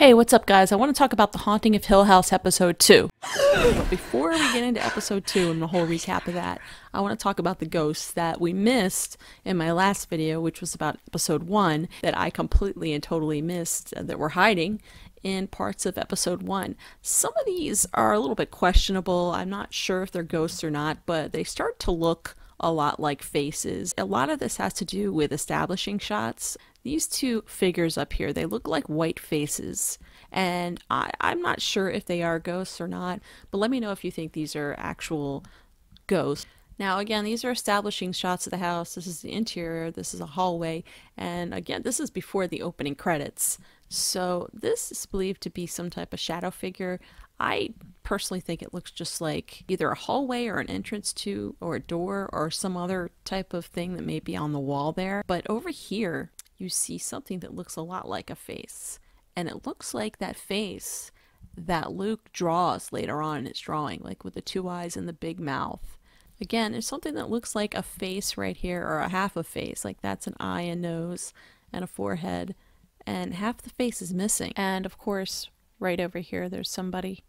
Hey, what's up guys? I want to talk about The Haunting of Hill House episode 2. But before we get into episode 2 and the whole recap of that, I want to talk about the ghosts that we missed in my last video, which was about episode 1, that I completely and totally missed, that were hiding in parts of episode 1. Some of these are a little bit questionable. I'm not sure if they're ghosts or not, but they start to look a lot like faces. A lot of this has to do with establishing shots. These two figures up here, they look like white faces, and I'm not sure if they are ghosts or not, but let me know if you think these are actual ghosts. Now again, these are establishing shots of the house. This is the interior, this is a hallway, and again, this is before the opening credits. So this is believed to be some type of shadow figure. I personally think it looks just like either a hallway or an entrance to, or a door, or some other type of thing that may be on the wall there. But over here, you see something that looks a lot like a face. And it looks like that face that Luke draws later on in his drawing, like with the two eyes and the big mouth. Again, there's something that looks like a face right here, or a half a face, like that's an eye and nose and a forehead, and half the face is missing. And of course, right over here, there's somebody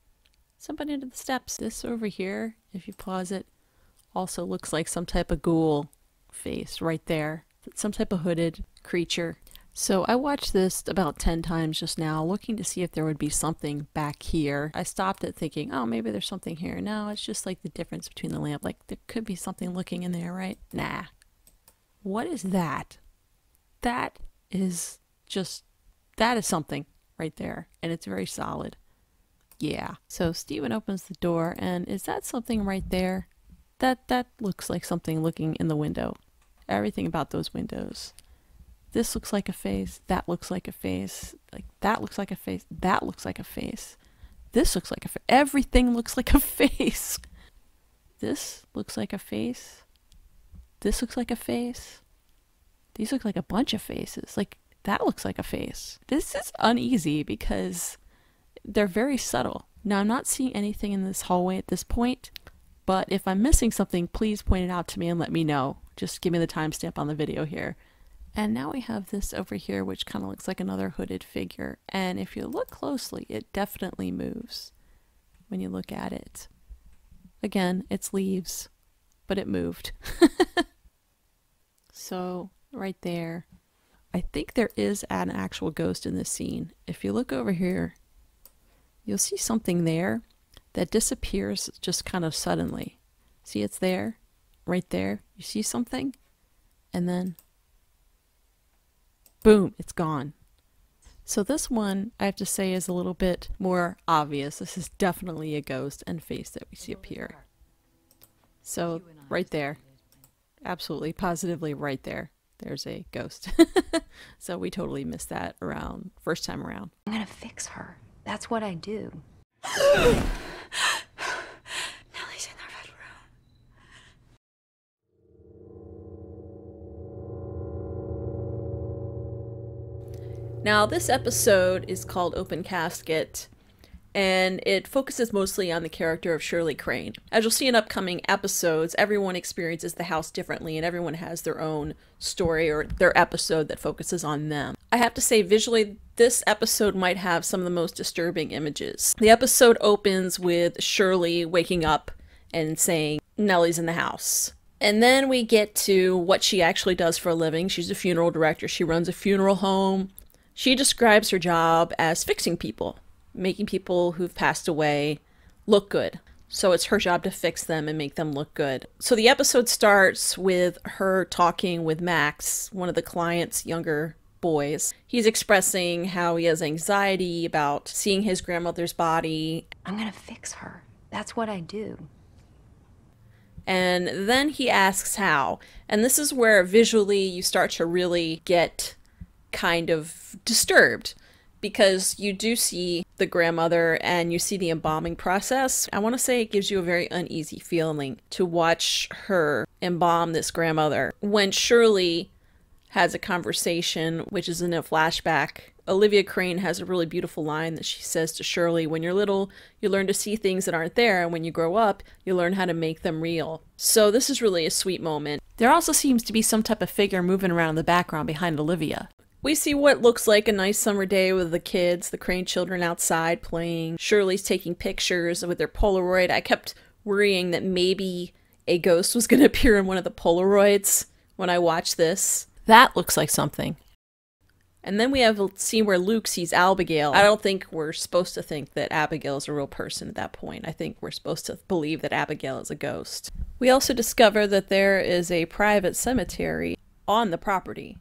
under the steps. This over here, if you pause it, also looks like some type of ghoul face right there. Some type of hooded creature. So I watched this about 10 times just now, looking to see if there would be something back here. I stopped it thinking, oh, maybe there's something here. No, it's just like the difference between the lamp. Like there could be something looking in there, right? Nah. What is that? That is something right there. And it's very solid. Yeah. So Steven opens the door, and is that something right there? That looks like something looking in the window. Everything about those windows. This looks like a face. That looks like a face. Like that looks like a face. That looks like a face. This looks like a face. Everything looks like a face. This looks like a face. This looks like a face. These look like a bunch of faces. Like that looks like a face. This is uneasy because they're very subtle. Now I'm not seeing anything in this hallway at this point, but if I'm missing something, please point it out to me and let me know. Just give me the timestamp on the video here. And now we have this over here, which kind of looks like another hooded figure. And if you look closely, it definitely moves when you look at it. Again, it's leaves, but it moved. So right there, I think there is an actual ghost in this scene. If you look over here, you'll see something there that disappears just kind of suddenly. See, it's there, right there. You see something, and then boom, it's gone. So this one, I have to say, is a little bit more obvious. This is definitely a ghost and face that we see up here. So right there, absolutely, positively right there, there's a ghost. So we totally missed that around first time around. I'm gonna fix her. That's what I do. Now this episode is called Open Casket, and it focuses mostly on the character of Shirley Crane. As you'll see in upcoming episodes, everyone experiences the house differently and everyone has their own story or their episode that focuses on them. I have to say, visually, this episode might have some of the most disturbing images. The episode opens with Shirley waking up and saying, "Nellie's in the house." And then we get to what she actually does for a living. She's a funeral director. She runs a funeral home. She describes her job as fixing people, making people who've passed away look good. So it's her job to fix them and make them look good. So the episode starts with her talking with Max, one of the client's younger boys. He's expressing how he has anxiety about seeing his grandmother's body. I'm gonna fix her. That's what I do. And then he asks how. And this is where visually you start to really get kind of disturbed, because you do see the grandmother and you see the embalming process. I want to say it gives you a very uneasy feeling to watch her embalm this grandmother. When Shirley has a conversation, which is in a flashback, Olivia Crane has a really beautiful line that she says to Shirley, "When you're little, you learn to see things that aren't there, and when you grow up, you learn how to make them real." So this is really a sweet moment. There also seems to be some type of figure moving around in the background behind Olivia. We see what looks like a nice summer day with the kids, the Crane children outside playing. Shirley's taking pictures with their Polaroid. I kept worrying that maybe a ghost was going to appear in one of the Polaroids when I watched this. That looks like something. And then we have a scene where Luke sees Abigail. I don't think we're supposed to think that Abigail is a real person at that point. I think we're supposed to believe that Abigail is a ghost. We also discover that there is a private cemetery on the property.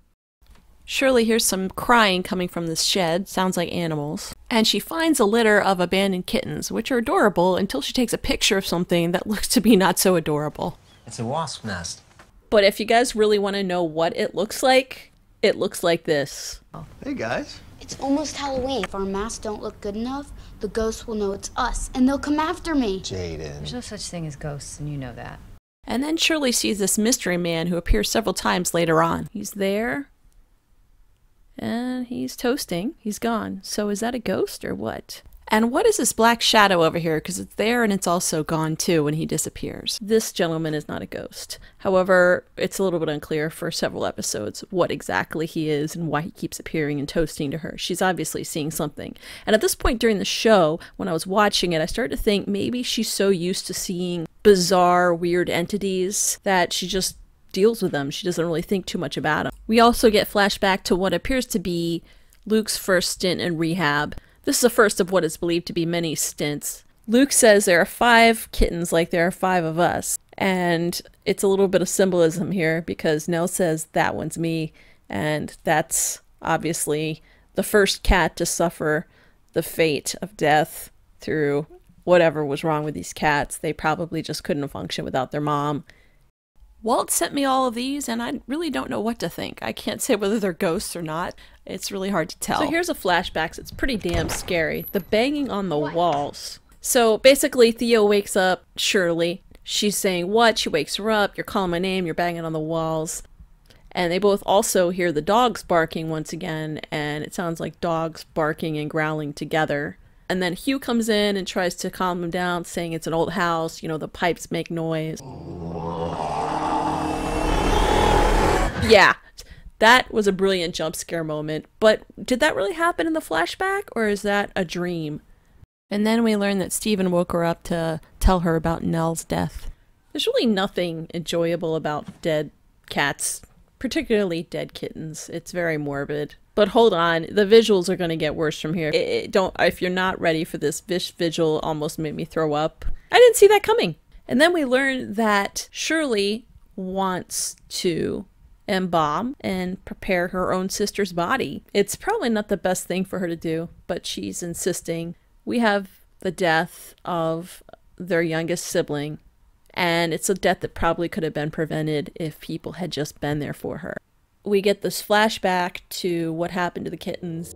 Shirley hears some crying coming from this shed, sounds like animals, and she finds a litter of abandoned kittens, which are adorable until she takes a picture of something that looks to be not so adorable. It's a wasp nest. But if you guys really want to know what it looks like this. Hey guys. It's almost Halloween. If our masks don't look good enough, the ghosts will know it's us, and they'll come after me. Jaden. There's no such thing as ghosts, and you know that. And then Shirley sees this mystery man who appears several times later on. He's there. And he's toasting. He's gone. So is that a ghost or what? And what is this black shadow over here? Because it's there and it's also gone too when he disappears. This gentleman is not a ghost. However, it's a little bit unclear for several episodes what exactly he is and why he keeps appearing and toasting to her. She's obviously seeing something. And at this point during the show, when I was watching it, I started to think maybe she's so used to seeing bizarre, weird entities that she just deals with them. She doesn't really think too much about them. We also get flashback to what appears to be Luke's first stint in rehab. This is the first of what is believed to be many stints. Luke says there are 5 kittens like there are 5 of us. And it's a little bit of symbolism here because Nell says that one's me. And that's obviously the first cat to suffer the fate of death through whatever was wrong with these cats. They probably just couldn't function without their mom. Walt sent me all of these, and I really don't know what to think. I can't say whether they're ghosts or not. It's really hard to tell. So here's a flashback. It's pretty damn scary. The banging on the walls. So basically, Theo wakes up Shirley. She's saying, what? She wakes her up. You're calling my name. You're banging on the walls. And they both also hear the dogs barking once again, and it sounds like dogs barking and growling together. And then Hugh comes in and tries to calm them down, saying it's an old house. You know, the pipes make noise. Yeah, that was a brilliant jump scare moment, but did that really happen in the flashback, or is that a dream? And then we learn that Stephen woke her up to tell her about Nell's death. There's really nothing enjoyable about dead cats, particularly dead kittens. It's very morbid. But hold on, the visuals are going to get worse from here. If you're not ready for this visual, almost made me throw up. I didn't see that coming. And then we learn that Shirley wants to embalm and prepare her own sister's body. It's probably not the best thing for her to do, but she's insisting. We have the death of their youngest sibling, and it's a death that probably could have been prevented if people had just been there for her. We get this flashback to what happened to the kittens.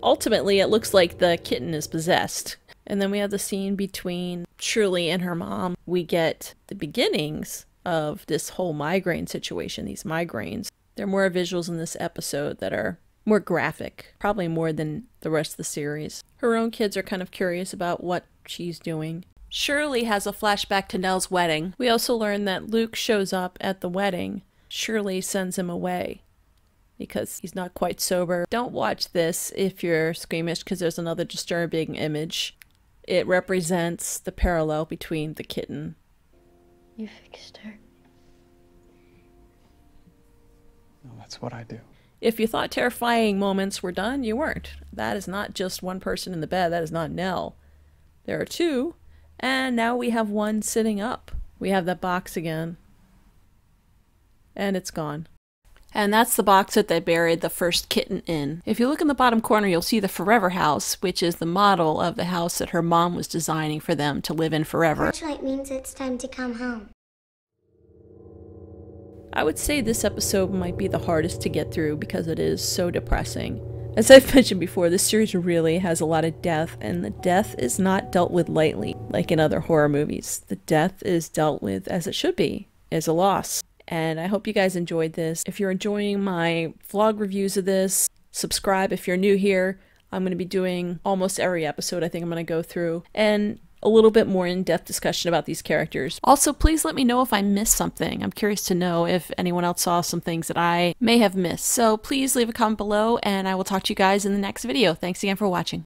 Ultimately, it looks like the kitten is possessed. And then we have the scene between Shirley and her mom. We get the beginnings of this whole migraine situation, these migraines. There are more visuals in this episode that are more graphic, probably more than the rest of the series. Her own kids are kind of curious about what she's doing. Shirley has a flashback to Nell's wedding. We also learn that Luke shows up at the wedding. Shirley sends him away because he's not quite sober. Don't watch this if you're squeamish because there's another disturbing image. It represents the parallel between the kitten. You fixed her. No, that's what I do. If you thought terrifying moments were done, you weren't. That is not just one person in the bed. That is not Nell. There are 2, and now we have one sitting up. We have that box again. And it's gone. And that's the box that they buried the first kitten in. If you look in the bottom corner, you'll see the Forever House, which is the model of the house that her mom was designing for them to live in forever. Torchlight means it's time to come home. I would say this episode might be the hardest to get through because it is so depressing. As I've mentioned before, this series really has a lot of death, and the death is not dealt with lightly, like in other horror movies. The death is dealt with as it should be, as a loss. And I hope you guys enjoyed this. If you're enjoying my vlog reviews of this, subscribe if you're new here. I'm going to be doing almost every episode I think I'm going to go through. And a little bit more in-depth discussion about these characters. Also, please let me know if I missed something. I'm curious to know if anyone else saw some things that I may have missed. So please leave a comment below, and I will talk to you guys in the next video. Thanks again for watching.